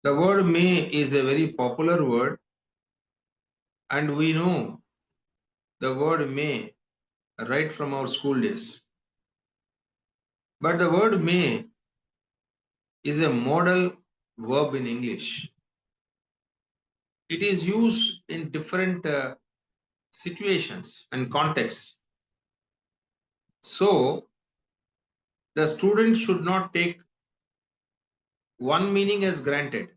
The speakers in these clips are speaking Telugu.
The word may is a very popular word, and we know the word may right from our school days. But the word may is a modal verb in English. It is used in different situations and contexts. So, the student should not take one meaning as granted.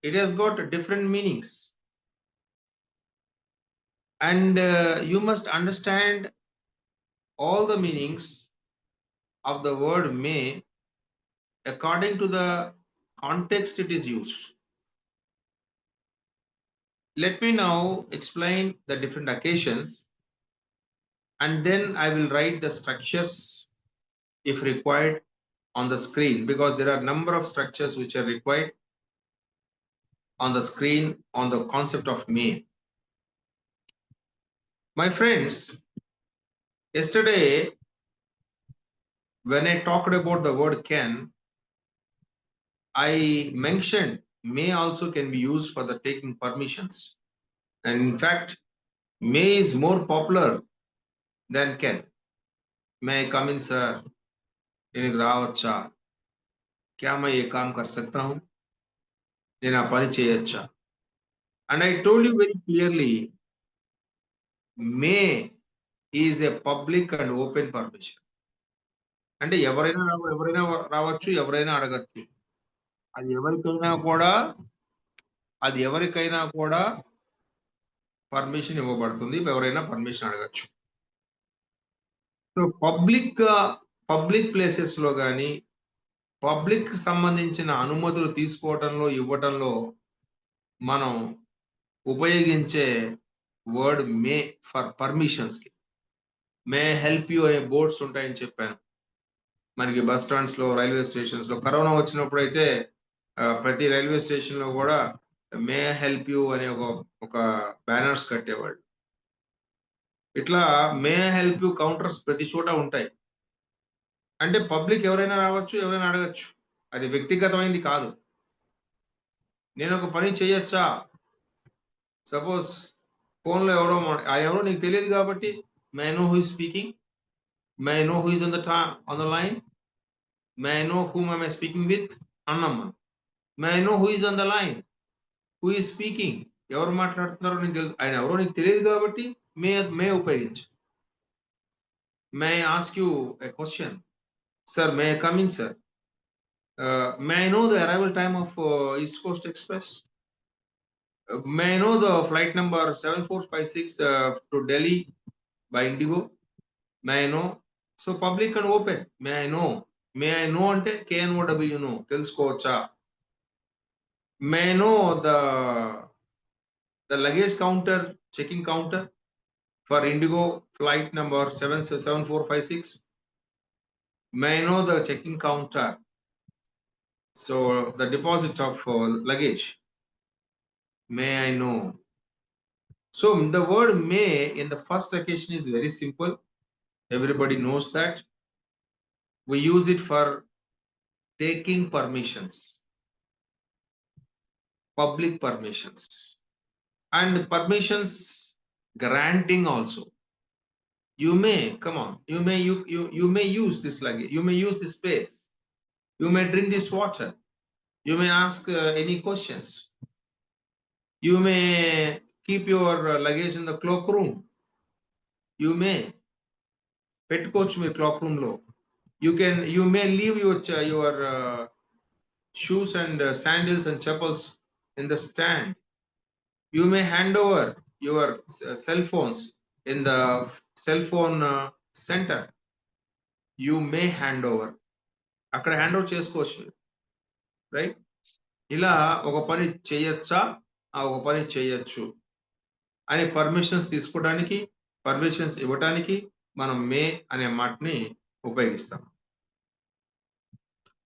It has got different meanings. And you must understand all the meanings of the word may according to the context it is used. Let me now explain the different occasions, and then I will write the structures if required on the screen, because there are a number of structures which are required on the screen on the concept of may. My friends, yesterday when I talked about the word can, I mentioned may also can be used for the taking permissions. And in fact, may is more popular than can. May I come in, sir? నేను రావచ్చా? क्या मैं ये काम कर सकता हूँ? నేను ఆ పని చేయొచ్చా? And I told you very clearly, may is a public and open permission. అంటే ఎవరైనా రావచ్చు, ఎవరైనా అడగచ్చు. అది ఎవరికైనా కూడా అది ఎవరికైనా కూడా పర్మిషన్ ఇవ్వబడుతుంది. ఎవరైనా పర్మిషన్ అడగచ్చు. సో పబ్లిక్ ప్లేసెస్‌లో గాని, పబ్లిక్ సంబంధించిన అనుమతులు తీసుకోవటంలో, ఇవ్వటంలో మనం ఉపయోగించే వర్డ్ మే ఫర్ పర్మిషన్స్‌కి. మే హెల్ప్ యూ అనే బోర్డ్స్ ఉంటాయని చెప్పాను. మనకి బస్ స్టాండ్స్‌లో, రైల్వే స్టేషన్స్‌లో కరోనా వచ్చినప్పుడైతే ప్రతి రైల్వే స్టేషన్‌లో గూడా మే హెల్ప్ యూ అనే ఒక బ్యానర్స్ కట్టేవాళ్ళు. ఇట్లా మే హెల్ప్ యూ కౌంటర్స్ ప్రతి చోట ఉంటాయి. అంటే పబ్లిక్ ఎవరైనా రావచ్చు, ఎవరైనా అడగొచ్చు. అది వ్యక్తిగతమైనది కాదు. నేనొక పని చేయొచ్చా? సపోజ్ ఫోన్‌లో ఎవరో నీకు తెలియదు కాబట్టి, మే I know who is speaking? May I know who is on the line? May I no whom am I speaking with? అన్నాం మనం. మే I know who is on the line? Who is speaking? ఎవరు మాట్లాడుతున్నారో నీకు తెలుసు. ఆయన ఎవరో నీకు తెలియదు కాబట్టి మే ఉపయోగించు. May I ask you a question? Sir may I come in sir? May I know the arrival time of East Coast Express? May I know the flight number 7456 to Delhi by Indigo? May I know? So public and open. May I know? May I know అంటే KNOW know తెలుసుకోవచ్చా? May I know the luggage counter, checking counter for Indigo flight number 7456? May I know the checking counter? So the deposit of luggage. May I know? So the word may in the first occasion is very simple. Everybody knows that. We use it for taking permissions, public permissions, and permissions granting also. You may, come on, you may use this luggage, you may use this space, you may drink this water, you may ask any questions, you may keep your luggage in the cloakroom, you may పెట్టుకోవచ్చు మీ క్లాక్ రూమ్ లో. You may leave your shoes and sandals and chappals in the stand. You may hand over your cell phones in the cell phone center. You may hand over. అక్కడ హ్యాండ్ ఓవర్ చేసుకోవచ్చు, రైట్? ఇలా ఒక పని చేయొచ్చా, ఒక పని చేయొచ్చు అని పర్మిషన్స్ తీసుకోవడానికి, పర్మిషన్స్ ఇవ్వటానికి మనం మే అనే మాటని ఉపయోగిస్తాం.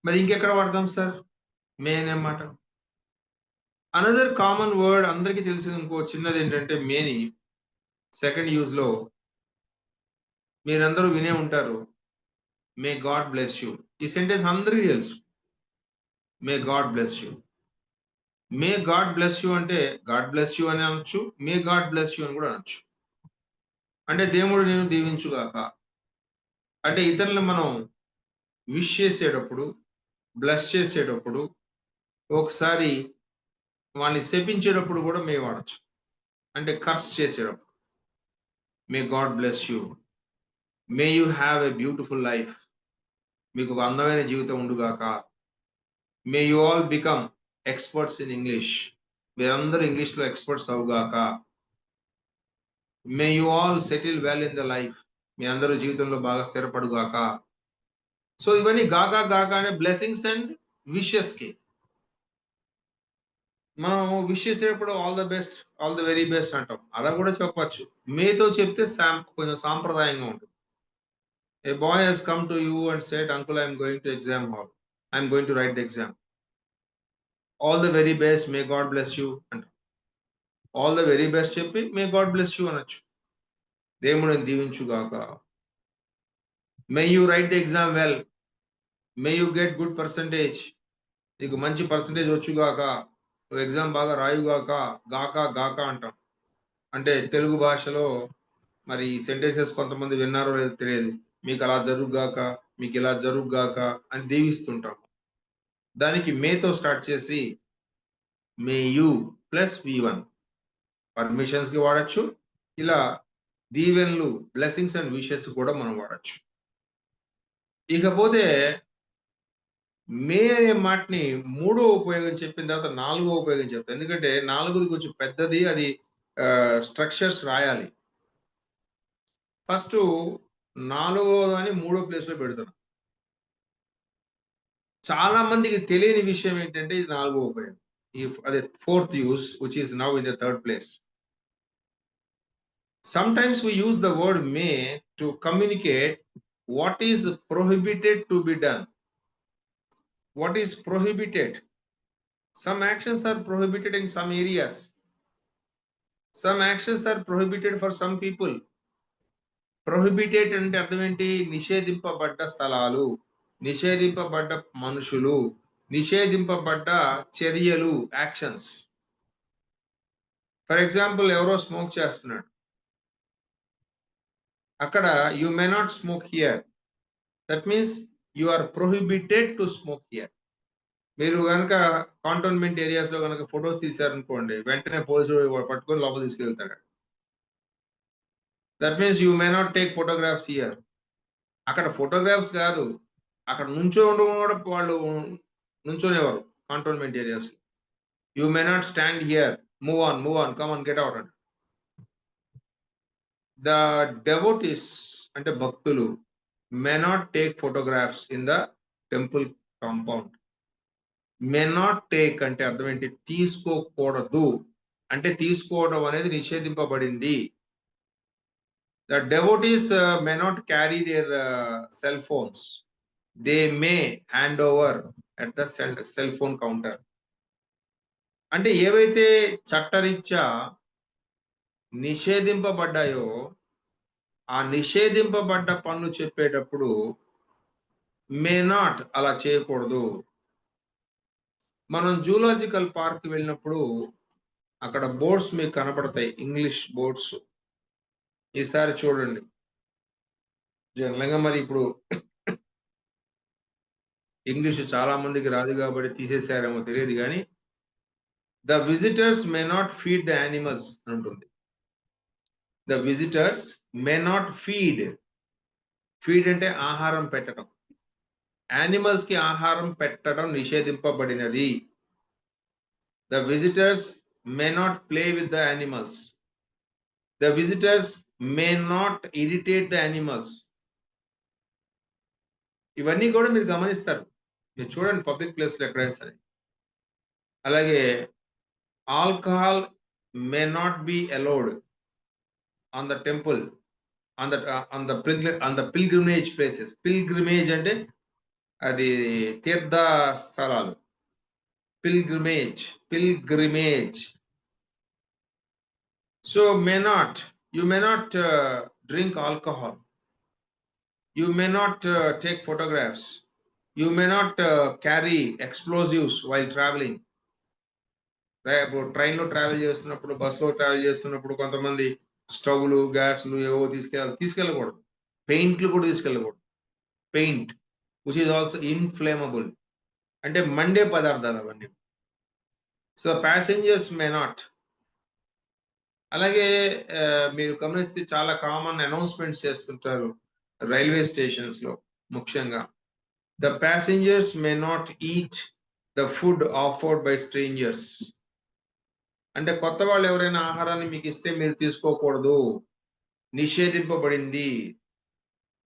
మరి ఇంకెక్కడ వాడతాం సార్ మే అనే మాట? అనదర్ కామన్ వర్డ్ అందరికీ తెలిసిన ఇంకో చిన్నది ఏంటంటే మేని సెకండ్ యూజ్ లో మీరందరూ వినే ఉంటారు, మే గాడ్ బ్లెస్ యూ. ఈ సెంటెన్స్ అందరికీ తెలుసు, మే God bless you. May God bless you అంటే గాడ్ బ్లెస్ యూ అని అనొచ్చు. మే గాడ్ బ్లెస్ యూ అని కూడా అనొచ్చు. అంటే దేవుడు నేను దీవించుగాక. అంటే ఇతరులను మనం విష్ చేసేటప్పుడు, బ్లెస్ చేసేటప్పుడు, ఒకసారి వాళ్ళని శపించేటప్పుడు కూడా మే వాడొచ్చు. అంటే కర్స్ చేసేటప్పుడు. May God bless you. May you have a beautiful life. మీకు ఒక అందమైన జీవితం ఉండుగాక. May you all become experts in English. మీరందరూ ఇంగ్లీష్‌లో ఎక్స్పర్ట్స్ అవుగాక. May you all settle well in the life. మీ అందరూ జీవితంలో బాగా స్థిరపడుగాక. సో ఇవన్నీ గాక గాక అనే బ్లెస్సింగ్స్ అండ్ విషెస్‌కి. మనం విష్ చేసేటప్పుడు all the best, all the very best అంటాం. అలా కూడా చెప్పొచ్చు. మేతో చెప్తే కొంచెం సాంప్రదాయంగా ఉంటుంది. A boy has come to you and said, "Uncle, I am going to exam hall. I am going to write the exam. All the very best. May God bless you." అంటాం. ఆల్ ద వెరీ బెస్ట్ చెప్పి మే గాడ్ బ్లెస్ యూ అనొచ్చు. దేవుడిని దీవించుగాక. May you write the exam well. May you get good percentage. నీకు మంచి పర్సెంటేజ్ వచ్చుగాక. నువ్వు ఎగ్జామ్ బాగా రాయుగాక. గాక గాక అంటాం. అంటే తెలుగు భాషలో మరి ఈ సెంటెన్సెస్ కొంతమంది విన్నారో లేదో తెలియదు. మీకు అలా జరుగుగాక, మీకు ఇలా జరుగుగాక అని దీవిస్తుంటాం. దానికి మేతో స్టార్ట్ చేసి మే యూ ప్లస్ వి1 పర్మిషన్స్‌కి వాడొచ్చు. ఇలా దీవెనలు, బ్లెస్సింగ్స్ అండ్ విషెస్ కూడా మనం వాడొచ్చు. ఇకపోతే మే అనే మాటని మూడో ఉపయోగం చెప్పిన తర్వాత నాలుగో ఉపయోగం చెప్తా. ఎందుకంటే నాలుగోది కొంచెం పెద్దది. అది స్ట్రక్చర్స్ రాయాలి. ఫస్టు నాలుగో దాన్ని మూడో ప్లేస్‌లో పెడుతున్నా. చాలా మందికి తెలియని విషయం ఏంటంటే ఇది నాలుగో ఉపయోగం. అదే fourth use which is now in the third place. Sometimes we use the word may to communicate what is prohibited to be done. What is prohibited? Some actions are prohibited in some areas. Some actions are prohibited for some people. Prohibited అంటే అర్థం ఏంటి? నిషేధింపబడ్డ స్థలాలు, నిషేధింపబడ్డ మనుషులు, నిషేధింపబడ్డ చర్యలు, యాక్షన్స్. ఫర్ ఎగ్జాంపుల్ ఎవరో స్మోక్ చేస్తున్నాడు. అక్కడ you may not smoke here. That means you are prohibited to smoke here. మీరు గనక కాంటోన్మెంట్ ఏరియాస్‌లో గనక ఫోటోస్ తీశారనుకోండి, వెంటనే పోలీసులు పట్టుకొని లోపలికి తీసుకెళ్తాడు. That means you may not take photographs here. అక్కడ ఫోటోగ్రాఫ్స్ కాదు. అక్కడ నుంచోవడం కూడా వాళ్ళు నుంచోనివ్వరు కాంటోన్మెంట్ ఏరియాస్‌లో. You may not stand here. Move on, come on, get out అంట. ద డెవోటీస్ అంటే భక్తులు may not take photographs in the temple compound. May not take అంటే అర్థం ఏంటి? తీసుకోకూడదు. అంటే తీసుకోవడం అనేది నిషేధింపబడింది. The devotees may not carry their cell phones. They may hand over at the cell phone counter. అంటే ఏవైతే చట్టరీత్యా నిషేధింపబడ్డాయో, ఆ నిషేధింపబడ్డ పనులు చెప్పేటప్పుడు మే నాట్ అలా చేయకూడదు. మనం జూలాజికల్ పార్క్ వెళ్ళినప్పుడు అక్కడ బోర్డ్స్ మీకు కనపడతాయి. English boards. ఈసారి చూడండి. జనరల్‌గా మరి ఇప్పుడు ఇంగ్లీష్ చాలా మందికి రాదు కాబట్టి తీసేసారేమో తెలీదు గానీ, the visitors may not feed the animals అని ఉంటుంది. The visitors may not feed. Feed అంటే ఆహారం పెట్టడం. యానిమల్స్‌కి ఆహారం పెట్టడం నిషేధింపబడినది. The visitors may not play with the animals. The visitors may not irritate the animals. ఇవన్నీ కూడా మీరు గమనిస్తారు. మీరు చూడండి పబ్లిక్ ప్లేస్‌లో ఎక్కడైనా సరే. అలాగే alcohol May not be allowed on the temple, on the pilgrimage places. Pilgrimage అంటే అది తీర్థ స్థలాలు. Pilgrimage. So you may not drink alcohol. You may not take photographs. You may not carry explosives while travelling. ఇప్పుడు ట్రైన్‌లో ట్రావెల్ చేస్తున్నప్పుడు, బస్‌లో ట్రావెల్ చేస్తున్నప్పుడు కొంతమంది స్టవ్‌లు, గ్యాస్‌లు ఏవో తీసుకెళ్ళకూడదు. పెయింట్లు కూడా తీసుకెళ్ళకూడదు. Paint which is also inflammable. అంటే మండే పదార్థాలు అవన్నీ. So, passengers may not. అలాగే మీరు గమనిస్తే చాలా కామన్ అనౌన్స్‌మెంట్స్ చేస్తుంటారు రైల్వే స్టేషన్స్‌లో ముఖ్యంగా. The passengers may not eat the food offered by strangers. అంటే కొత్త వాళ్ళు ఎవరైనా ఆహారాన్ని మీకిస్తే మీరు తీసుకోకూడదు. నిషేధింపబడింది.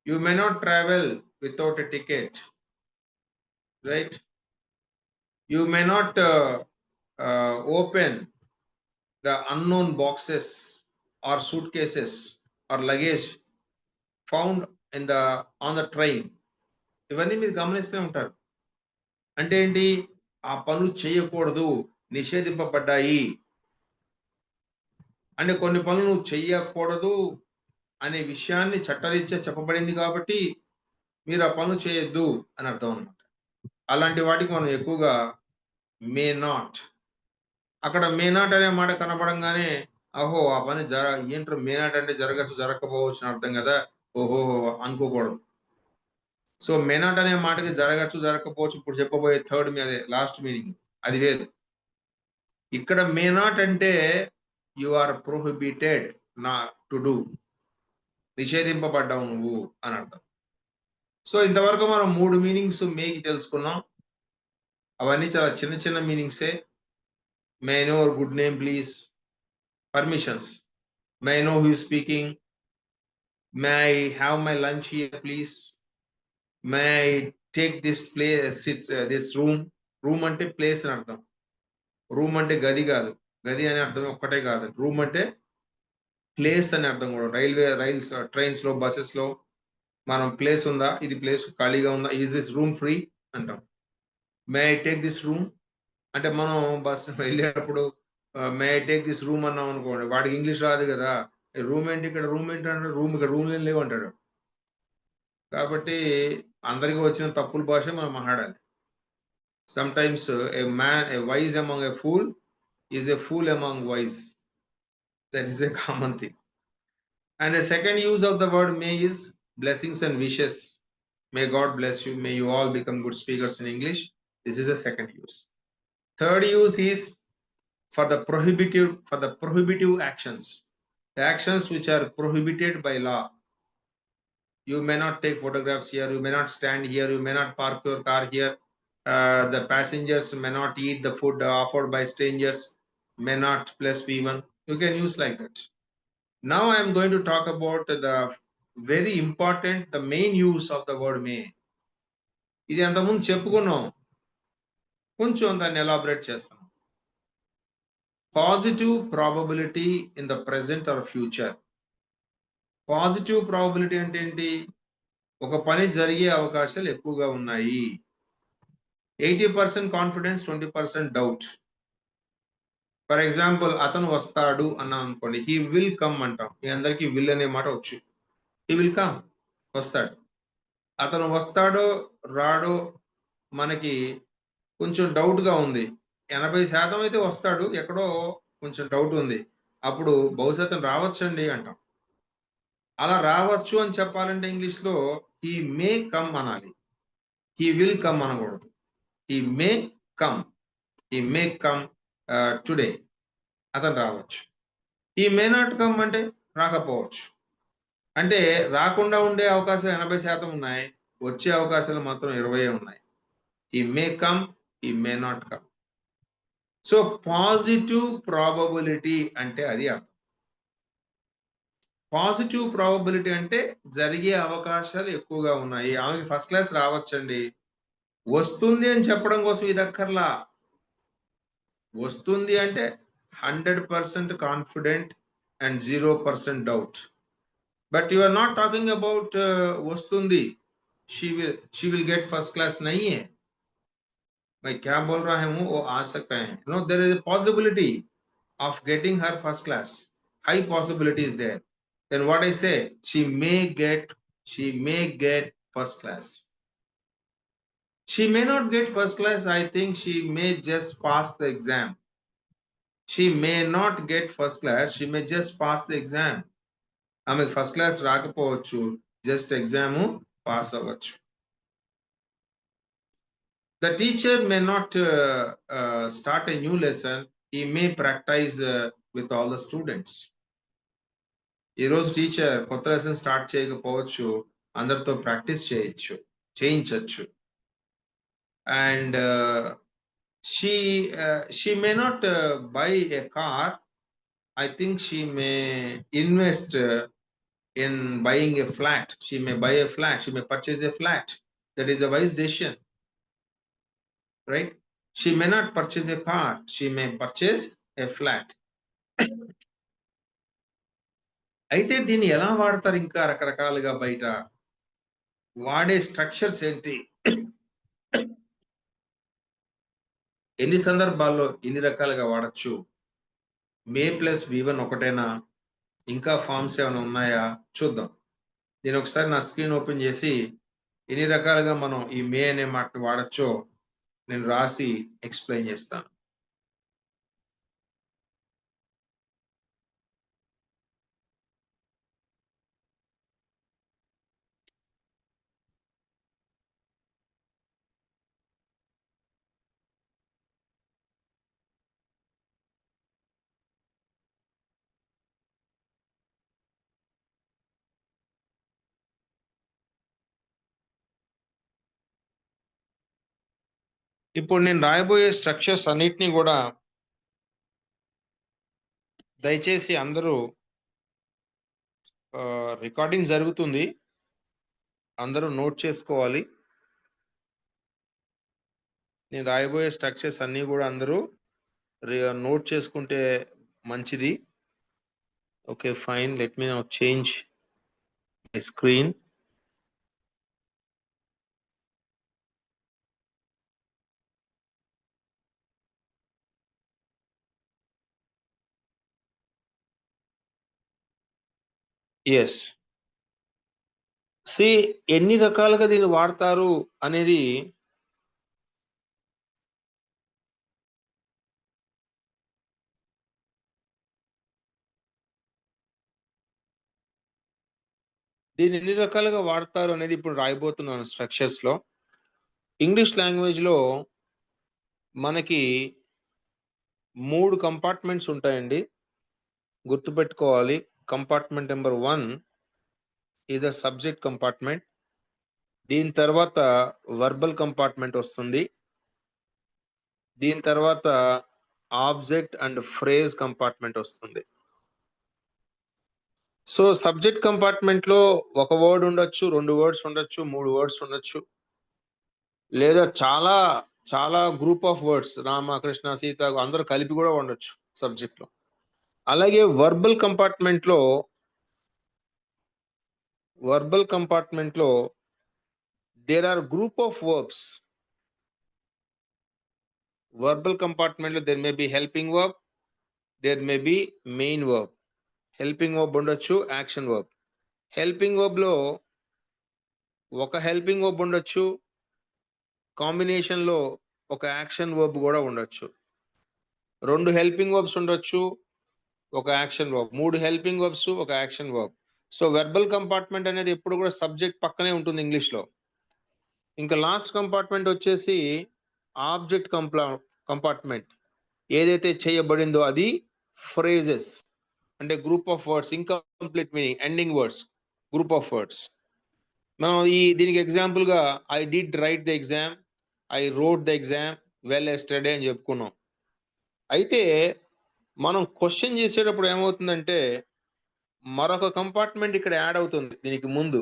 You may not travel without a ticket. Right? You may not open the unknown boxes or suitcases or luggage found on the train. ఇవన్నీ మీరు గమనిస్తూనే ఉంటారు. అంటే ఏంటి? ఆ పనులు చేయకూడదు. నిషేధింపబడ్డాయి. అంటే కొన్ని పనులు నువ్వు చెయ్యకూడదు అనే విషయాన్ని చట్టరీత్యా చెప్పబడింది కాబట్టి, మీరు ఆ పనులు చేయొద్దు అని అర్థం అన్నమాట. అలాంటి వాటికి మనం ఎక్కువగా మే నాట్. అక్కడ మే నాట్ అనే మాట కనపడంగానే, ఓహో! ఆ పని ఏంట్రా మే నాట్ అంటే జరగచ్చు, జరగకపోవచ్చు అని అర్థం గదా! ఓహోహో! అనుకోకూడదు. సో, మే నాట్ అనే మాటకి జరగచ్చు, జరగకపోవచ్చు. ఇప్పుడు చెప్పబోయే థర్డ్ మీ అదే లాస్ట్ మీనింగ్ అది వేరు. ఇక్కడ మే నాట్ అంటే you are prohibited to do. నిషేధింపబడ్డావు నువ్వు అని అర్థం. సో, ఇంతవరకు మనం 3 మీనింగ్స్ మేకి తెలుసుకున్నాం. అవన్నీ చాలా చిన్న చిన్న మీనింగ్సే. May I know your good name please? Permissions. May I know who is speaking? May I have my lunch here please? May I take this room? Room అంటే ప్లేస్ అని అర్థం. రూమ్ అంటే గది గాదు. గది అనే అర్థం ఒక్కటే కాదు. రూమ్ అంటే ప్లేస్ అని అర్థం గూడా. ట్రైన్స్‌లో, బసెస్‌లో మనం ప్లేస్ ఉందా? ఇది ప్లేస్ ఖాళీగా ఉందా? ఈస్ దిస్ రూమ్ ఫ్రీ అంటాం. May I take this room? అంటే మనం బస్సు వెళ్ళేటప్పుడు may I take this room అన్నామనుకోండి. వాడికి ఇంగ్లీష్ రాదు గదా! రూమ్ ఏంటి ఇక్కడ రూమ్ ఏంటంటాడు? ఇక్కడ రూమ్‌లేం లేవంటాడు. కాబట్టి అందరికి వచ్చిన తప్పుల భాషే మనం మాట్లాడాలి. Sometimes a wise among a fool is a fool among wise. That is a common thing. And the second use of the word may is blessings and wishes. May God bless you. May you all become good speakers in English. This is the second use. Third use is for the prohibitive actions. The actions which are prohibited by law. You may not take photographs here. You may not stand here. You may not park your car here. The passengers may not eat the food offered by strangers. May not plus P1. You can use like that. Now I am going to talk about the very important, the main use of the word may. ఇది అంతకుముందు చెప్పుకున్నాం. కొంచెం దాన్ని ఎలాబరేట్ చేస్తాం. Positive probability in the present or future. Positive probability అంటే ఏంటి? ఒక పని జరిగే అవకాశాలు ఎక్కువగా ఉన్నాయి. 80% కాన్ఫిడెన్స్, 20% డౌట్. ఫర్ ఎగ్జాంపుల్ అతను వస్తాడు అన్నాం అనుకోండి. హి విల్ కమ్ అంటాం. మీ అందరికీ విల్ అనే మాట వచ్చు. He will come. వస్తాడు. అతను వస్తాడో, రాడో మనకి కొంచెం డౌట్‌గా ఉంది. 80% అయితే వస్తాడు. ఎక్కడో కొంచెం డౌట్ ఉంది. అప్పుడు బహుశా అతను రావచ్చండి అంటాం. అలా రావచ్చు అని చెప్పాలంటే ఇంగ్లీష్‌లో హి మే కమ్ అనాలి. హి విల్ కమ్ అనకూడదు. హి may come. He may come today. అతను రావచ్చు. హి మే నాట్ కమ్ అంటే రాకపోవచ్చు. అంటే రాకుండా ఉండే అవకాశాలు 80% ఉన్నాయి. వచ్చే అవకాశాలు మాత్రం 20 ఉన్నాయి. He may come, he may not come. So, positive probability అంటే అది అర్థం. పాజిటివ్ ప్రాబబిలిటీ అంటే జరిగే అవకాశాలు ఎక్కువగా ఉన్నాయి. ఆమెకి ఫస్ట్ క్లాస్ రావచ్చండి. వస్తుంది అని చెప్పడం కోసం ఇదక్కర్లా. వస్తుంది అంటే 100% confident and 0% doubt. But you are not talking about వస్తుంది. She will get first class नहीं है. मैं क्या बोल रहा हूँ वो आ सकता है. No, there is a possibility of getting her first class. High possibility is there. Then what I say, she may get first class. She may not get first class. I think she may just pass the exam. She may not get first class, she may just pass the exam. ఆమెకు ఫస్ట్ క్లాస్ రాకపోవచ్చు, జస్ట్ ఎగ్జామ్ పాస్ అవ్వచ్చు. The teacher may not start a new lesson, he may practice with all the students. ఈ రోజు టీచర్ కొత్త లెసన్ స్టార్ట్ చేయకపోవచ్చు, అందరితో ప్రాక్టీస్ చేయించవచ్చు. And she may not buy a car. I think she may invest in buying a flat. She may buy a flat, she may purchase a flat. That is a wise decision, right? She may not purchase a car, she may purchase a flat. అయితే దీన్ని ఎలా వాడతారు ఇంకా రకరకాలుగా బయట? వాడే స్ట్రక్చర్స్ ఏంటి? ఎన్ని సందర్భాల్లో ఎన్ని రకాలుగా వాడొచ్చు? మే ప్లస్ V1 ఒకటేనా? ఇంకా ఫార్మ్స్ ఏమైనా ఉన్నాయా? చూద్దాం. నేను ఒకసారి నా స్క్రీన్ ఓపెన్ చేసి ఎన్ని రకాలుగా మనం ఈ మే అనే మాటను వాడొచ్చో నేను రాసి ఎక్స్‌ప్లెయిన్ చేస్తాను. ఇప్పుడు నేను రాయబోయే స్ట్రక్చర్స్ అన్నిటిని కూడా దయచేసి అందరూ రికార్డింగ్ జరుగుతుంది. అందరూ నోట్ చేసుకోవాలి. నేను రాయబోయే స్ట్రక్చర్స్ అన్నీ కూడా అందరూ నోట్ చేసుకుంటే మంచిది. Okay, fine. Let me now change my screen. Yes. ఎన్ని రకాలుగా దీన్ని వాడతారు అనేది ఇప్పుడు రాయబోతున్నాను స్ట్రక్చర్స్ లో. ఇంగ్లీష్ లాంగ్వేజ్ లో మనకి 3 కంపార్ట్మెంట్స్ ఉంటాయండి, గుర్తుపెట్టుకోవాలి. Compartment number 1 is the subject compartment. దీని తర్వాత వర్బల్ కంపార్ట్మెంట్ వస్తుంది. దీని తర్వాత ఆబ్జెక్ట్ అండ్ ఫ్రేజ్ కంపార్ట్మెంట్ వస్తుంది. సో సబ్జెక్ట్ కంపార్ట్మెంట్ లో ఒక వర్డ్ ఉండొచ్చు, 2 వర్డ్స్ ఉండొచ్చు, 3 వర్డ్స్ ఉండొచ్చు, లేదా చాలా చాలా group of words, Rama, Krishna, Sita అందరూ కలిపి కూడా ఉండొచ్చు సబ్జెక్ట్ లో. అలాగే వర్బల్ కంపార్ట్మెంట్ లో there are group of verbs. verbal compartment lo there may be helping verb, there may be main verb. helping verb ఉండొచ్చు, action verb. helping verb లో ఒక helping verb ఉండొచ్చు, కాంబినేషన్ లో ఒక యాక్షన్ verb కూడా ఉండొచ్చు. 2 helping verbs ఉండొచ్చు, ఒక యాక్షన్ verb. 3 helping verbs, ఒక action verb. So verbal compartment అనేది ఎప్పుడు కూడా సబ్జెక్ట్ పక్కనే ఉంటుంది ఇంగ్లీష్ లో. ఇంకా లాస్ట్ కంపార్ట్మెంట్ వచ్చేసి ఆబ్జెక్ట్ కంపార్ట్మెంట్. ఏదైతే చేయబడిందో అది ఫ్రేజెస్, అంటే group of words, incomplete meaning, ending words, group of words. మనం దీనికి ఎగ్జాంపుల్ గా I did right the exam, I wrote the exam well yesterday అని చెప్పుకున్నాం. అయితే మనం క్వశ్చన్ చేసేటప్పుడు ఏమవుతుందంటే మరొక కంపార్ట్మెంట్ ఇక్కడ యాడ్ అవుతుంది దీనికి ముందు.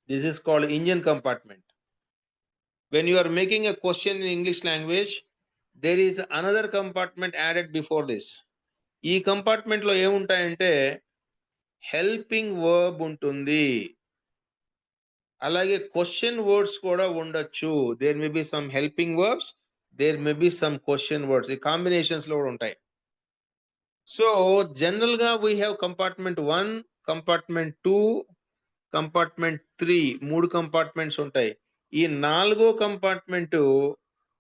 This is called engine compartment. when you are making a question in English language, there is another compartment added before this. ఈ కంపార్ట్మెంట్ లో ఏముంటాయంటే హెల్పింగ్ వర్బ్ ఉంటుంది, అలాగే క్వశ్చన్ వర్డ్స్ కూడా ఉండొచ్చు. There may be some helping verbs, there may be some question words. ఈ కాంబినేషన్స్ లో కూడా ఉంటాయి. సో జనరల్ గా we have compartment 1, compartment 2, compartment 3, 3 compartments ఉంటాయి. ఈ 4వ కంపార్ట్మెంట్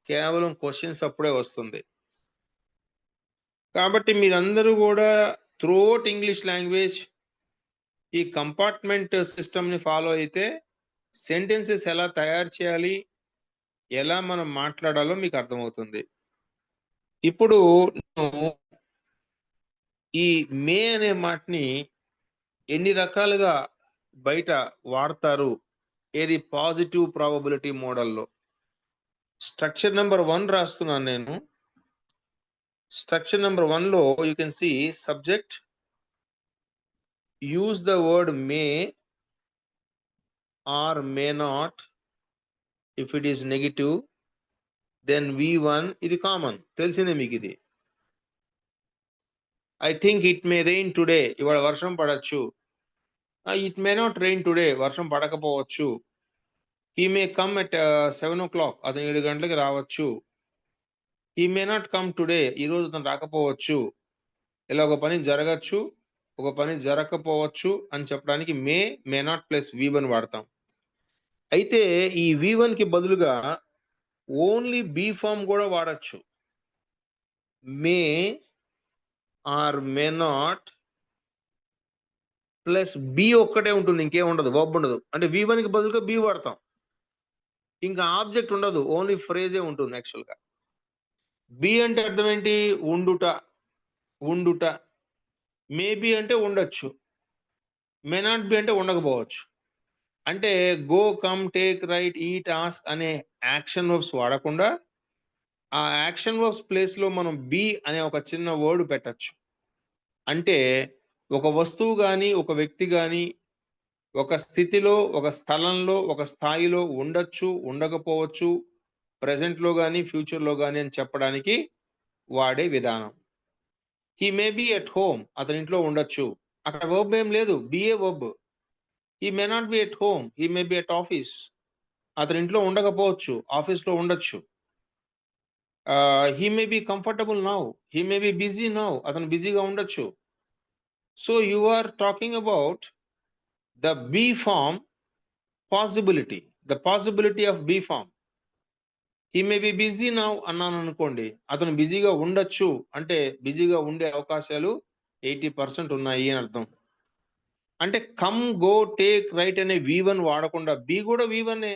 కేవలం క్వశ్చన్స్ అప్పుడే వస్తుంది. కాబట్టి మీరందరూ కూడా త్రూఅవుట్ ఇంగ్లీష్ లాంగ్వేజ్ ఈ కంపార్ట్మెంట్ సిస్టమ్ని ఫాలో అయితే సెంటెన్సెస్ ఎలా తయారు చేయాలి, ఎలా మనం మాట్లాడాలో మీకు అర్థమవుతుంది. ఇప్పుడు ఈ మే అనే మాటని ఎన్ని రకాలుగా బయట వాడతారు, ఏది పాజిటివ్ ప్రాబబిలిటీ మోడల్లో. స్ట్రక్చర్ నెంబర్ 1 రాస్తున్నాను నేను. స్ట్రక్చర్ నెంబర్ 1లో you can see subject, use the word may or may not if it is negative, then V1 ఇది కామన్, తెలిసిందే మీకు ఇది. I think it may rain today, ఇవాళ వర్షం పడచ్చు. It may not rain today, వర్షం పడకపోవచ్చు. He may come at 7 o'clock, అతను 7 గంటలకి రావచ్చు. He may not come today, ఈ రోజు అతను రాకపోవచ్చు. ఇలా ఒక పని జరగచ్చు, ఒక పని జరగకపోవచ్చు అని చెప్పడానికి మే నాట్ ప్లస్ V1 వాడతాం. అయితే ఈ V1 కి బదులుగా ఓన్లీ బీ ఫామ్ కూడా వాడచ్చు. May or may not plus be ఒక్కటే ఉంటుంది, ఇంకేం ఉండదు, వర్బ్ ఉండదు. అంటే V1 కి బదులుగా బి వాడతాం, ఇంకా ఆబ్జెక్ట్ ఉండదు, ఓన్లీ ఫ్రేజే ఉంటుంది యాక్చువల్గా. బి అంటే అర్థం ఏంటి? ఉండుట, ఉండుట. మేబీ అంటే ఉండొచ్చు, మే నాట్ బి అంటే ఉండకపోవచ్చు. అంటే go, come, take, write, eat, ask అనే యాక్షన్ వర్బ్స్ వాడకుండా ఆ యాక్షన్ వర్బ్స్ ప్లేస్లో మనం బి అనే ఒక చిన్న వర్డ్ పెట్టచ్చు. అంటే ఒక వస్తువు కానీ, ఒక వ్యక్తి కానీ ఒక స్థితిలో, ఒక స్థలంలో, ఒక స్థాయిలో ఉండొచ్చు, ఉండకపోవచ్చు, ప్రెజెంట్లో కానీ ఫ్యూచర్లో కానీ అని చెప్పడానికి వాడే విధానం. He may be at home, అతని ఇంట్లో ఉండొచ్చు. అక్కడ వర్బ్ ఏం లేదు, be verb. He may not be at home, he may be at office, అతని ఇంట్లో ఉండకపోవచ్చు, ఆఫీస్లో ఉండొచ్చు. He may be comfortable now, he may be busy now, అతను బిజీగా ఉండొచ్చు. So you are talking about the be form possibility, the possibility of be form. He may be busy now అన్నాను అనుకోండి, అతను బిజీగా ఉండొచ్చు అంటే బిజీగా ఉండే అవకాశాలు 80% ఉన్నాయి అని అర్థం. అంటే కమ్, గో, టేక్, రైట్ అనే V1 వాడకుండా బి కూడా V1,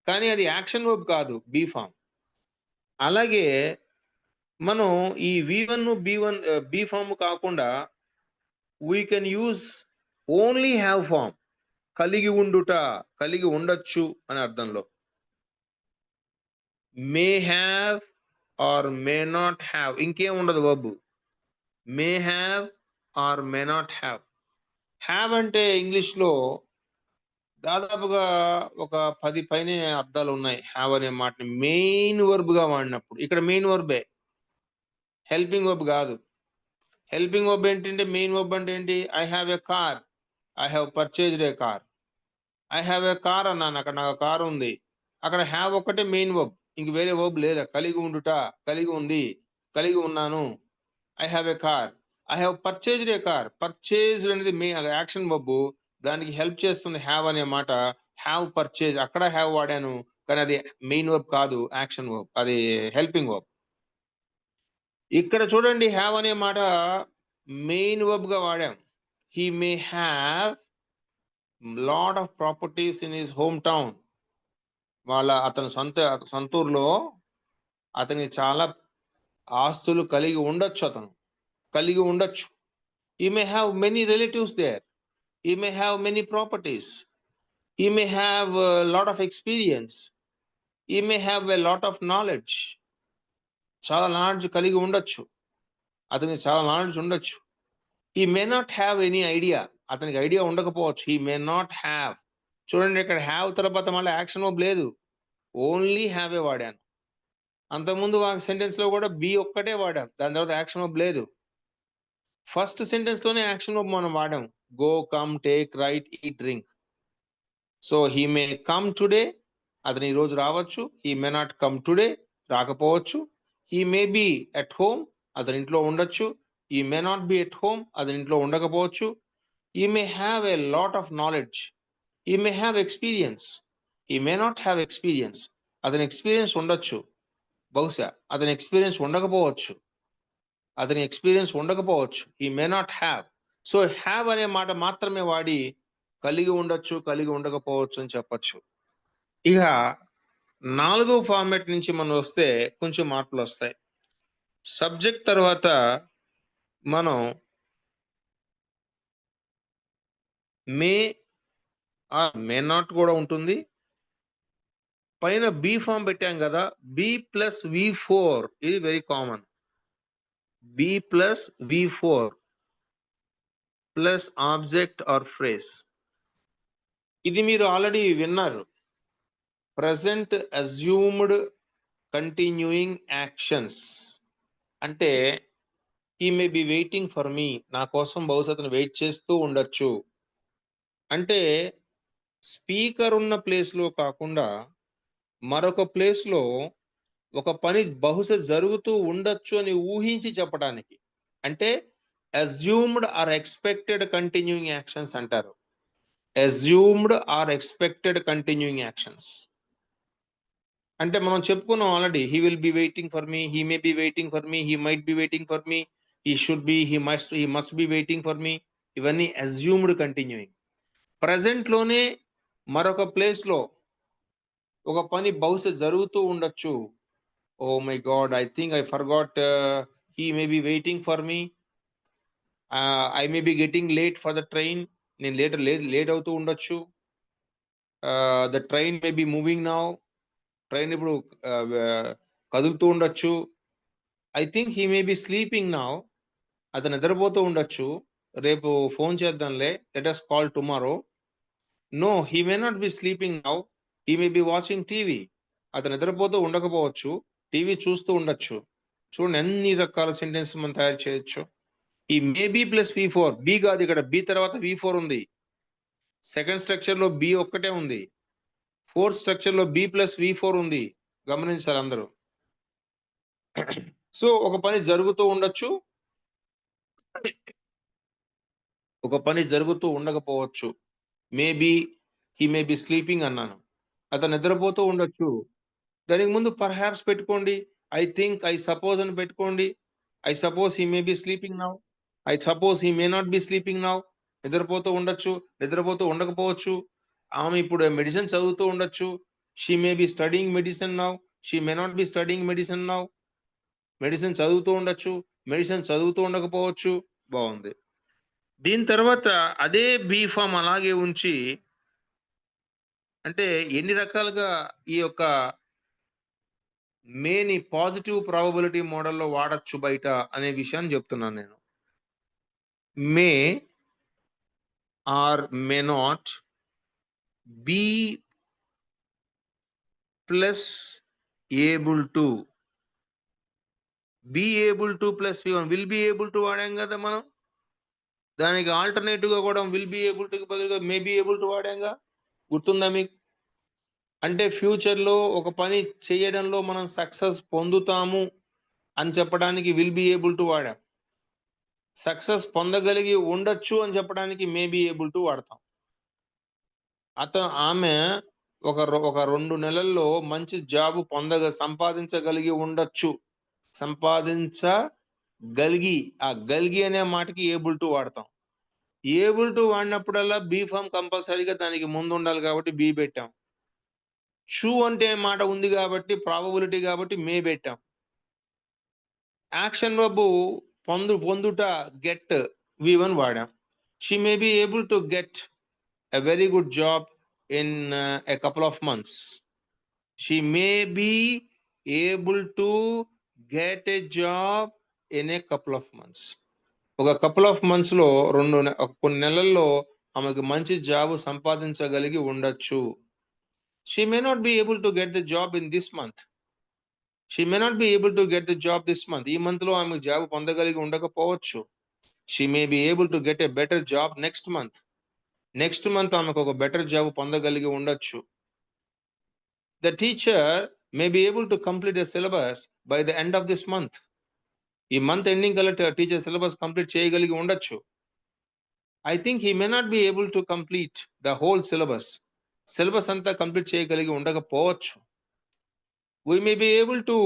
కానీ అది యాక్షన్ వర్బ్ కాదు, బీ ఫామ్. అలాగే మనం ఈ V1 బీ ఫామ్ కాకుండా we can use only have form, కలిగి ఉండుట, కలిగి ఉండొచ్చు అనే అర్థంలో. May have or may not have, ఇంకేం ఉండదు verb. May have or may not have. Have అంటే ఇంగ్లీష్లో దాదాపుగా ఒక 10 పైనే అర్థాలు ఉన్నాయి హ్యావ్ అనే మాటని మెయిన్ వర్బ్గా వాడినప్పుడు. ఇక్కడ మెయిన్ వర్బే, హెల్పింగ్ వర్బ్ కాదు. హెల్పింగ్ వర్బ్ ఏంటంటే, మెయిన్ వర్బ్ అంటే ఏంటి? I have a car, I have purchased a car. I have a car అన్నాను, అక్కడ నాకు కారు ఉంది. అక్కడ హ్యావ్ ఒక్కటే మెయిన్ వర్బ్, ఇంక వేరే వర్బ్ లేదా. కలిగి ఉండుట, కలిగి ఉంది, కలిగి ఉన్నాను. I have a car, I have purchased a car. Purchased అనేది యాక్షన్ వర్బ్, దానికి హెల్ప్ చేస్తుంది హ్యావ్ అనే మాట. హ్యావ్ పర్చేజ్, అక్కడ హ్యావ్ వాడాను, కానీ అది మెయిన్ వర్బ్ కాదు, యాక్షన్ వర్బ్, అది హెల్పింగ్ వర్బ్. ఇక్కడ చూడండి, హ్యావ్ అనే మాట మెయిన్ వర్బ్ గా వాడాం. He may have lot of properties in his home town. అతని సొంత ఊర్లో అతని చాలా ఆస్తులు కలిగి ఉండొచ్చు, అతను కలిగి ఉండొచ్చు. He may have many relatives there. He may have many properties. He may have a lot of experience. He may have a lot of knowledge. చాలా నాలెడ్జ్ కలిగి ఉండొచ్చు, అతనికి చాలా నాలెడ్జ్ ఉండొచ్చు. He may not have any idea, అతనికి ఐడియా ఉండకపోవచ్చు. He may not have. చూడండి, ఇక్కడ హ్యావ్ తర్వాత మళ్ళీ యాక్షన్ వర్బ్ లేదు, ఓన్లీ హ్యావ్ ఏ వాడాను. అంతకుముందు సెంటెన్స్ లో కూడా బి ఒక్కటే వాడాం, దాని తర్వాత యాక్షన్ వర్బ్ లేదు. ఫస్ట్ సెంటెన్స్ లోనే యాక్షన్ వర్బ్ మనం వాడాం, go, come, take, write, eat, drink. So he may come today, అతను ఈ రోజు రావచ్చు. He may not come today, రాకపోవచ్చు. He may be at home, అతని ఇంట్లో ఉండొచ్చు. He may not be at home, అతని ఇంట్లో ఉండకపోవచ్చు. He may have a lot of knowledge. He may have experience. He may not have experience, అతని ఎక్స్పీరియన్స్ ఉండొచ్చు, బహుశా అతని ఎక్స్పీరియన్స్ ఉండకపోవచ్చు. అతని ఎక్స్పీరియన్స్ ఉండకపోవచ్చు. He may not have. So have అనే మాట మాత్రమే వాడి కలిగి ఉండొచ్చు, కలిగి ఉండకపోవచ్చు అని చెప్పొచ్చు. ఇక 4వ ఫార్మాట్ నుంచి మనం వస్తే కొంచెం మార్పులు వస్తాయి. సబ్జెక్ట్ తర్వాత మనం మే ఆర్ మే నాట్ కూడా ఉంటుంది. పైన బి ఫామ్ పెట్టాం కదా, B+V4 ఇది very common. B+V4 plus object or phrase. ఇది మీరు ఆల్రెడీ విన్నారు. ప్రెజెంట్ అజ్యూమ్డ్ కంటిన్యూయింగ్ యాక్షన్స్ అంటే he may be waiting for me, నా కోసం బహుశా అతను వెయిట్ చేస్తూ ఉండొచ్చు. అంటే స్పీకర్ ఉన్న ప్లేస్లో కాకుండా మరొక ప్లేస్లో ఒక పని బహుశా జరుగుతూ ఉండొచ్చు అని ఊహించి చెప్పడానికి, అంటే assumed or expected continuing actions అంటారు. Assumed or expected continuing actions అంటే మనం చెప్పుకున్నాం already. He will be waiting for me, he may be waiting for me, he might be waiting for me, he should be, he must be waiting for me. ఇవన్నీ అజ్యూమ్డ్ కంటిన్యూయింగ్. ప్రజెంట్ లోనే మరొక ప్లేస్ లో ఒక పని బహుశా జరుగుతూ ఉండొచ్చు. Oh my god, I think I forgot, he may be waiting for me, I may be getting late for the train, నేను లేట్ అవుతూ ఉండొచ్చు. The train may be moving now, train ఇప్పుడు కదులుతూ ఉండొచ్చు. I think he may be sleeping now, అతను నిద్రపోతూ ఉండొచ్చు, రేపు ఫోన్ చేద్దాంలే, let us call tomorrow. No, he may not be sleeping now, he may be watching TV. అతను నిద్రపోతూ ఉండకపోవచ్చు, టీవీ చూస్తూ ఉండొచ్చు. చూడండి ఎన్ని రకాల సెంటెన్స్ మనం తయారు చేయొచ్చు. ఈ may be plus V4, B కాదు ఇక్కడ, బి తర్వాత V4 ఉంది. సెకండ్ స్ట్రక్చర్ లో బి ఒక్కటే ఉంది. ఫోర్త్ స్ట్రక్చర్ లో B+V4 ఉంది. గమనించాలి అందరూ. సో ఒక పని జరుగుతూ ఉండొచ్చు, ఒక పని జరుగుతూ ఉండకపోవచ్చు. Maybe he may be sleeping అన్నాను, అతను నిద్రపోతూ ఉండొచ్చు. దానికి ముందు పర్హాప్స్ పెట్టుకోండి, ఐ థింక్, ఐ సపోజ్ అని పెట్టుకోండి. I suppose he may be sleeping now, I suppose he may not be sleeping now. నిద్రపోతూ ఉండొచ్చు, నిద్రపోతూ ఉండకపోవచ్చు. ఆమె ఇప్పుడు మెడిసిన్ చదువుతూ ఉండొచ్చు. She may B studying medicine now, she may not B studying medicine now. Medicine చదువుతూ ఉండొచ్చు, మెడిసిన్ చదువుతూ ఉండకపోవచ్చు. బాగుంది. దీని తర్వాత అదే బీ ఫామ్ అలాగే ఉంచి, అంటే ఎన్ని రకాలుగా ఈ యొక్క మేని పాజిటివ్ ప్రాబబిలిటీ మోడల్లో వాడచ్చు బయట అనే విషయాన్ని చెప్తున్నాను నేను. May or may not be plus able to, be able to plus V1, will be able to వాడాం కదా మనం. దానికి ఆల్టర్నేటివ్ గా కూడా విల్ బీ ఏబుల్ టు బదులుగా మే బీ ఏబుల్ టు వాడాంగా, గుర్తుందా మీకు? అంటే ఫ్యూచర్ లో ఒక పని చేయడంలో మనం సక్సెస్ పొందుతాము అని చెప్పడానికి విల్ బీ ఏబుల్ టు వాడాం. సక్సెస్ పొందగలిగి ఉండొచ్చు అని చెప్పడానికి మే బీ ఏబుల్ టు వాడతాం. ఆమె ఒక 2 నెలల్లో మంచి జాబ్ సంపాదించగలిగి ఉండొచ్చు. సంపాదించగలిగి, ఆ గలిగి అనే మాటకి ఏబుల్ టు వాడతాం. ఏబుల్ టు వాడినప్పుడల్లా బీ ఫామ్ కంపల్సరీగా దానికి ముందు ఉండాలి కాబట్టి బి పెట్టాం. షూ అంటే మాట ఉంది కాబట్టి ప్రాబబిలిటీ కాబట్టి మే పెట్టాం. యాక్షన్ వర్బ్ పొందుట గెట్ V1 వాడాం. She may be able to get a very good job in a couple of months. She may be able to get a job in a couple of months. ఒక కపుల్ ఆఫ్ మంత్స్ లో కొన్ని నెలల్లో ఆమెకు మంచి జాబ్ సంపాదించగలిగి ఉండొచ్చు. She may not be able to get the job in this month. She may not be able to get the job this month. ఈ మంత్ లో ఆమెకు జాబ్ పొందగలిగి ఉండకపోవచ్చు. She may be able to get a better job next month. Next month ఆమెకు ఒక బెటర్ జాబ్ పొందగలిగి ఉండొచ్చు. The teacher may be able to complete the syllabus by the end of this month. ఈ మంత్ ఎండింగ్ కల్లా టీచర్ సిలబస్ కంప్లీట్ చేయగలిగి ఉండొచ్చు. I think he may not be able to complete the whole syllabus. Syllabus అంతా కంప్లీట్ చేయగలిగి ఉండకపోవచ్చు. We may be able to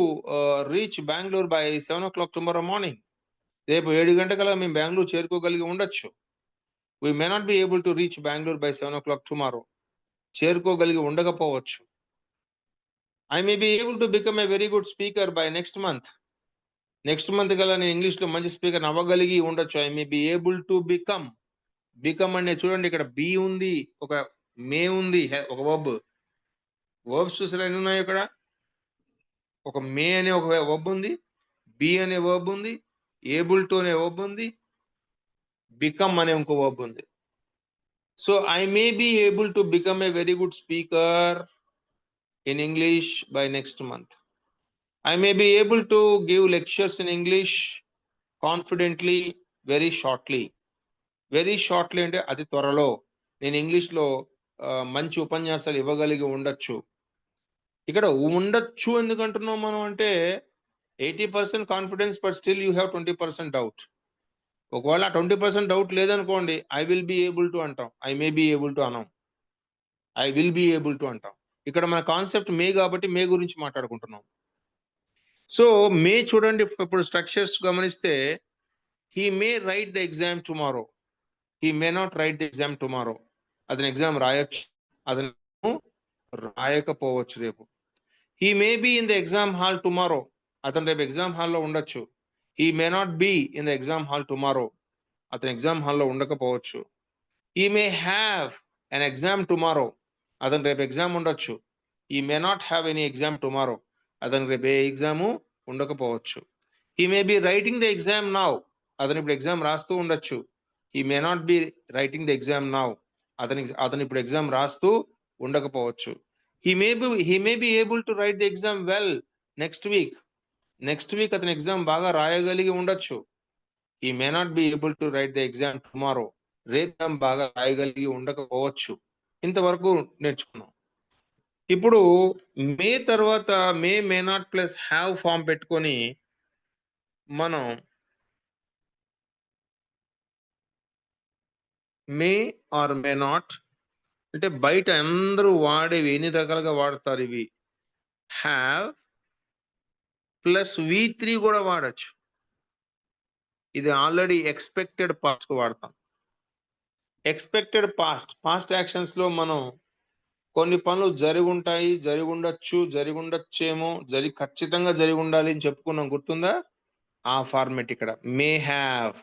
reach Bangalore by 7 o'clock tomorrow morning. రేపు 7 గంటకల్లా మేము బెంగుళూరు చేరుకోగలిగి ఉండొచ్చు. We may not be able to reach Bengaluru by 7:00 tomorrow. చేరుకోగలిగి ఉండకపోవచ్చు. I may be able to become a very good speaker by next month. Next month కల్లా నేను ఇంగ్లీష్‌లో మంచి స్పీకర్ అవ్వగలిగి ఉండొచ్చు. I may be able to become. Become అనే చూడండి, ఇక్కడ బి ఉంది, ఒక మే ఉంది, ఒక వర్బ్. వర్బ్స్ చూసారా ఎన్ని ఉన్నాయి ఇక్కడ? ఒక మే అనే ఒక వర్బ్ ఉంది, బి అనే వర్బ్ ఉంది, ఏబుల్ టు అనే వర్బ్ ఉంది, బికమ్ అనే ఇంకో వర్బ్ ఉంది. So I may be able to become a very good speaker in English by next month. I may be able to give lectures in English confidently very shortly. Very shortly అంటే అతి త్వరలో నేను ఇంగ్లీష్‌లో మంచి ఉపన్యాసాలు ఇవ్వగలిగి ఉండొచ్చు. ఇక్కడ ఉండొచ్చు ఎందుకంటున్నాం మనం అంటే 80% confidence but still you have 20% doubt. ఒకవేళ 20% డౌట్ లేదనుకోండి, I will be able to అంటాం. I may be able to అనం. I will be able to అంటాం. ఇక్కడ మన కాన్సెప్ట్ మే కాబట్టి మే గురించి మాట్లాడుకుంటున్నాం. సో మే చూడండి, ఇప్పుడు స్ట్రక్చర్స్ గమనిస్తే he may right the exam tomorrow. He may not right the exam tomorrow. అతను ఎగ్జామ్ రాయొచ్చు, అతను రాయకపోవచ్చు రేపు. He may be in the exam hall tomorrow. అతను రేపు ఎగ్జామ్ హాల్లో ఉండొచ్చు. He may not be in the exam hall tomorrow. అతను ఎగ్జామ్ హాల్లో ఉండకపోవచ్చు. He may have an exam tomorrow. అతను రేపు ఎగ్జామ్ ఉండొచ్చు. He may not have any exam tomorrow. అతను రేపు ఏ ఎగ్జాము ఉండకపోవచ్చు. He may be writing the exam now. అతను ఇప్పుడు ఎగ్జామ్ రాస్తూ ఉండొచ్చు. He may not be writing the exam now. అతను ఇప్పుడు ఎగ్జామ్ రాస్తూ ఉండకపోవచ్చు. He may be able to write the exam well next week. Next week అతను ఎగ్జామ్ బాగా రాయగలిగి ఉండొచ్చు. He may not be able to write the exam tomorrow. రేపు బాగా రాయగలిగి ఉండకపోవచ్చు. ఇంతవరకు నేర్చుకున్నాం. ఇప్పుడు మే తర్వాత may not plus have form పెట్టుకొని మనం మే ఆర్ మే నాట్ అంటే బయట అందరూ వాడేవి ఎన్ని రకాలుగా వాడతారు ఇవి. హ్యావ్ ప్లస్ V3 కూడా వాడచ్చు. ఇది ఆల్రెడీ ఎక్స్పెక్టెడ్ పాస్ట్ కు వాడతాం. ఎక్స్పెక్టెడ్ పాస్ట్ యాక్షన్స్ లో మనం కొన్ని పనులు జరిగి ఉంటాయి, జరిగి ఉండొచ్చు, జరిగి ఉండొచ్చేమో, ఖచ్చితంగా జరిగి ఉండాలి అని చెప్పుకున్నాం, గుర్తుందా? ఆ ఫార్మెట్ ఇక్కడ మే హ్యావ్.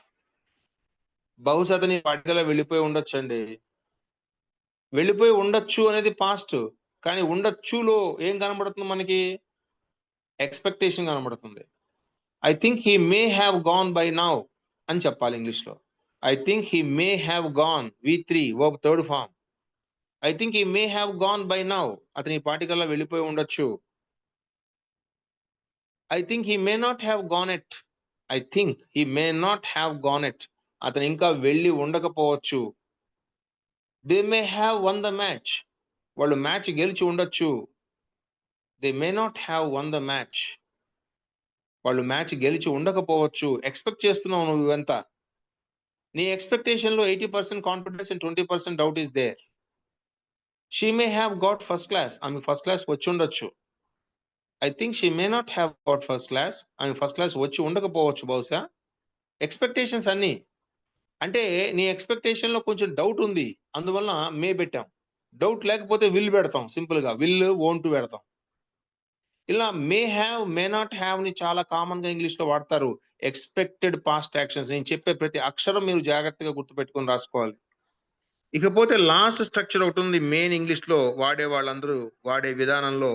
బహుశా అతని వాటికల్లా వెళ్ళిపోయి ఉండొచ్చండి. వెళ్ళిపోయి ఉండొచ్చు అనేది పాస్ట్, కానీ ఉండొచ్చులో ఏం కనబడుతుంది మనకి? ఎక్స్పెక్టేషన్ కనబడుతుంది. I think he may have gone by now అని చెప్పాలి ఇంగ్లీష్లో. I think he may have gone, V3 verb third form. I think he may have gone by now. అతని పాటికల్లా వెళ్ళిపోయి ఉండొచ్చు. I think he may not have gone yet. I think he may not have gone yet. అతను ఇంకా వెళ్ళి ఉండకపోవచ్చు. They may have won the match. వాళ్ళు మ్యాచ్ గెలిచి ఉండొచ్చు. They may not have won the match. వాళ్ళు మ్యాచ్ గెలిచి ఉండకపోవచ్చు. ఎక్స్పెక్ట్ చేస్తున్నావు నువ్వు ఇవంతా. నీ ఎక్స్పెక్టేషన్ లో 80% confidence and 20% doubt is there. She may have got first class. ఆమె ఫస్ట్ క్లాస్ వచ్చి ఉండొచ్చు. I think she may not have got first class. ఆమె ఫస్ట్ క్లాస్ వచ్చి ఉండకపోవచ్చు బహుశా. ఎక్స్పెక్టేషన్స్ అన్ని అంటే నీ ఎక్స్పెక్టేషన్ లో కొంచెం డౌట్ ఉంది, అందువల్ల మే పెట్టాం. డౌట్ లేకపోతే విల్ పెడతాం, సింపుల్ గా విల్ వోంట్ పెడతాం. ఇలా may have, May not have ని చాలా కామన్ గా ఇంగ్లీష్ లో వాడతారు. Expected past actions. నేను చెప్పే ప్రతి అక్షరం మీరు జాగ్రత్తగా గుర్తుపెట్టుకొని రాసుకోవాలి. ఇకపోతే లాస్ట్ స్ట్రక్చర్ ఒకటి ఉంది మెయిన్ ఇంగ్లీష్ లో వాడే వాళ్ళందరూ వాడే విధానంలో.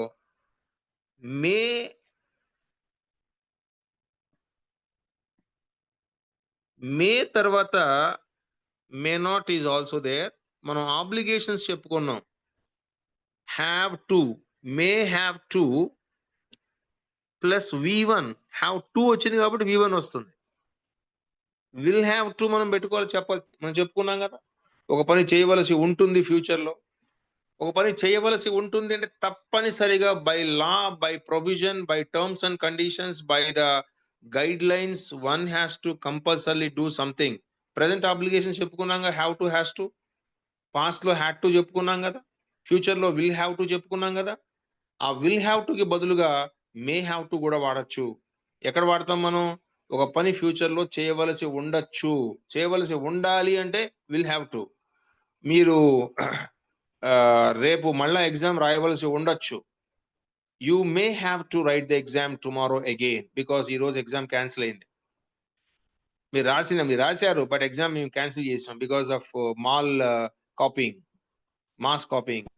మే తర్వాత may not is also there. మనం ఆబ్లిగేషన్స్ చెప్పుకున్నాం. Have to, may have to plus V1. Have to వచ్చింది కాబట్టి V1 వస్తుంది. విల్ హ్యావ్ టు మనం పెట్టుకోవాలి, మనం చెప్పుకున్నాం కదా. ఒక పని చేయవలసి ఉంటుంది ఫ్యూచర్ లో. ఒక పని చేయవలసి ఉంటుంది అంటే తప్పనిసరిగా by law, by provision, by terms and conditions, by the guide lines one has to compulsory do something. Present obligations చెప్పుకున్నాం కదా, have to, has to. Past లో హ్యాడ్ టు చెప్పుకున్నాం కదా, ఫ్యూచర్ లో విల్ హ్యావ్ టు చెప్పుకున్నాం కదా. ఆ విల్ హ్యావ్ టు కి బదులుగా మే హ్యావ్ టు కూడా వాడచ్చు. ఎక్కడ వాడతాం మనం? ఒక పని ఫ్యూచర్‌లో చేయవలసి ఉండొచ్చు. చేయవలసి ఉండాలి అంటే విల్ హావ్ టు. మీరు రేపు మళ్ళా ఎగ్జామ్ రాయవలసి ఉండొచ్చు. You may have to write the exam tomorrow again because ఈరోజు ఎగ్జామ్ క్యాన్సిల్ అయింది. మీరు రాశారు. బట్ ఎగ్జామ్ మేము క్యాన్సిల్ చేసాం because of copying, mass copying.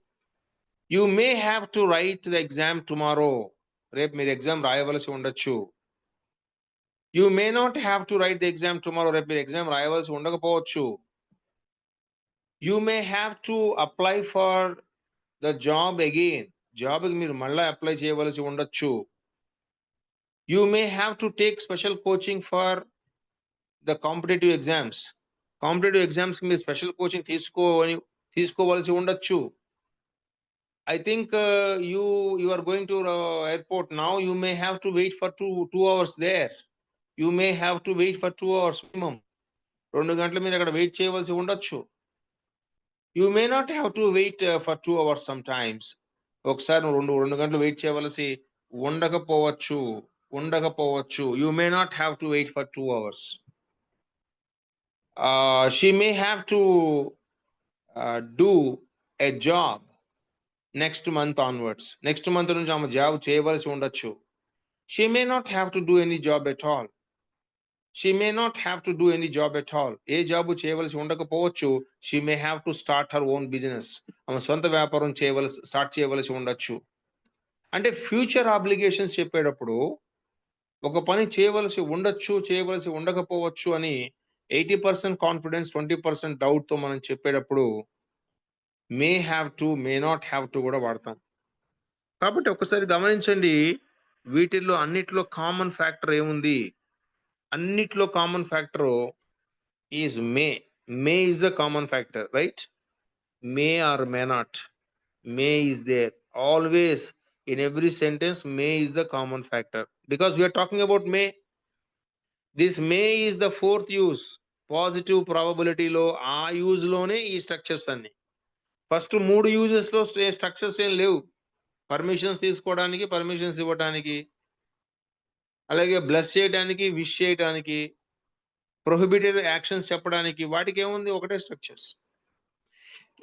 You may have to write the exam tomorrow. రేపు మీరు ఎగ్జామ్ రాయవలసి ఉండొచ్చు. You may not have to write the exam tomorrow. రేపు మీరు ఎగ్జామ్ రాయవలసి ఉండకపోవచ్చు. You may have to apply for the job again. జాబ్కి మీరు మళ్ళీ అప్లై చేయవలసి ఉండొచ్చు. You may have to take special coaching for the competitive exams. Competitive exams మీరు స్పెషల్ కోచింగ్ తీసుకోవలసి ఉండొచ్చు. I think you are going to airport now. You may have to wait for 2 hours there. You may have to wait for 2 hours minimum. 2 గంటల మీరు అక్కడ వెయిట్ చేయవలసి ఉండొచ్చు. You may not have to wait for 2 hours sometimes. ఒకసారి 2 గంటలు వెయిట్ చేయవలసి ఉండకపోవచ్చు. You may not have to wait for 2 hours. She may have to do a job next month onwards. Next month నుంచి ఆమె జాబ్ చేయవలసి ఉండొచ్చు. She may not have to do any job at all. She may not have to do any job at all. A job చేయవలసి ఉండకపోవచ్చు. She may have to start her own business. ఆమె సొంత వ్యాపారం స్టార్ట్ చేయవలసి ఉండొచ్చు. అంటే ఫ్యూచర్ ఆబ్లిగేషన్స్ చెప్పేటప్పుడు ఒక పని చేయవలసి ఉండొచ్చు, చేయవలసి ఉండకపోవచ్చు అని 80% కాన్ఫిడెన్స్, 20% డౌట్ తో మనం చెప్పేటప్పుడు మే have to, May not have to కూడా వాడతాం. కాబట్టి ఒకసారి గమనించండి, వీటిల్లో అన్నిట్లో కామన్ ఫ్యాక్టర్ ఏముంది? అన్నిట్లో common factor is may. May is the common factor, right? May or may not. May is there always in every sentence. May is the common factor because we are talking about may. This may is the fourth use. Positive probability లో ఆ యూజ్ లోనే ఈ స్ట్రక్చర్స్ అన్ని. ఫస్ట్ 3 యూజెస్ లో స్ట్రక్చర్స్ ఏం లేవు. పర్మిషన్స్ తీసుకోవడానికి, పర్మిషన్స్ ఇవ్వడానికి, అలాగే బ్లెస్ చేయడానికి, విష్ చేయడానికి, ప్రొహిబిటెడ్ యాక్షన్స్ చెప్పడానికి, వాటికి ఏముంది? ఒకటే స్ట్రక్చర్స్.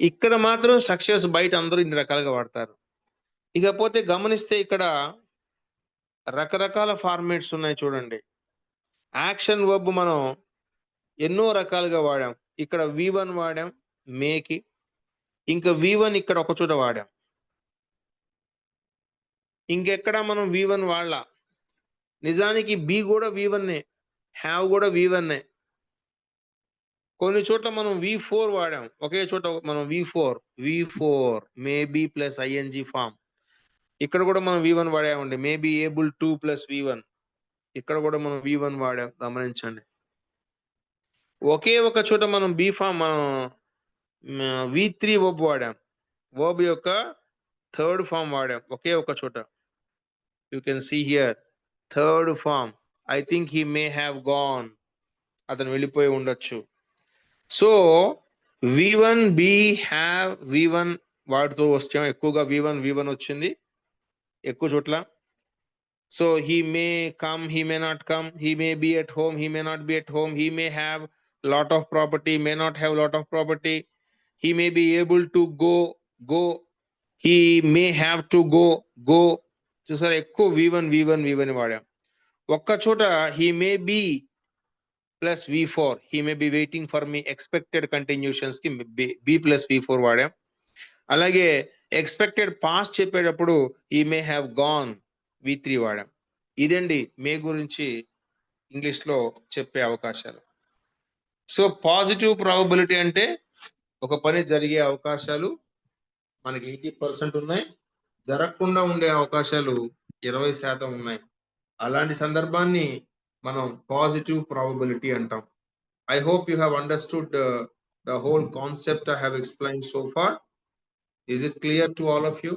ఇక్కడ మాత్రం స్ట్రక్చర్స్ బయట అందరూ ఇన్ని రకాలుగా వాడతారు. ఇకపోతే గమనిస్తే ఇక్కడ రకరకాల ఫార్మేట్స్ ఉన్నాయి చూడండి. యాక్షన్ వర్బ్ మనం ఎన్నో రకాలుగా వాడాం. ఇక్కడ V1 వాడాం మేకి, ఇంకా V1 ఇక్కడ ఒక చోట వాడాం. ఇంకెక్కడ మనం V1 వాడలా. నిజానికి బి కూడా V1నే, హ్యావ్ కూడా V1నే. కొన్ని చోట్ల మనం V4 వాడాం. ఒకే చోట మనం V4 maybe plus ING form. ఇక్కడ కూడా మనం V1 వాడామండి. May be able to plus V1. ఇక్కడ కూడా మనం V1 వాడాం, గమనించండి. ఒకే ఒక చోట మనం బి ఫామ్, మనం V3 వర్బ్ వాడాం. వర్బ్ యొక్క థర్డ్ ఫామ్ వాడాం ఒకే ఒక చోట. You can see here third form. I think he may have gone. అతను వెళ్ళిపోయి ఉండొచ్చు. So V1 be have V1 వాడుతూ వచ్చాం. ఎక్కువగా V1 వచ్చింది ఎక్కువ చోట్ల. So he may come, he may not come, he may be at home, he may not be at home, he may have lot of property, may not have lot of property, he may be able to go, he may have to go. చూసారా, ఎక్కువ V1 వాడాం. ఒక్క చోట he may be plus V4, he may be waiting for me, expected continuations కి B ప్లస్ V4 వాడాం. అలాగే ఎక్స్పెక్టెడ్ పాస్ట్ చెప్పేటప్పుడు he may have gone, V3 వాడాం. ఇదండి మే గురించి ఇంగ్లీష్ లో చెప్పే అవకాశాలు. సో పాజిటివ్ ప్రాబబిలిటీ అంటే ఒక పని జరిగే అవకాశాలు మనకి 80% ఉన్నాయి, జరగకుండా ఉండే అవకాశాలు 20% ఉన్నాయి. అలాంటి సందర్భాన్ని మనం పాజిటివ్ ప్రాబబిలిటీ అంటాం. I hope you have understood the whole concept I have explained so far. Is it clear to all of you?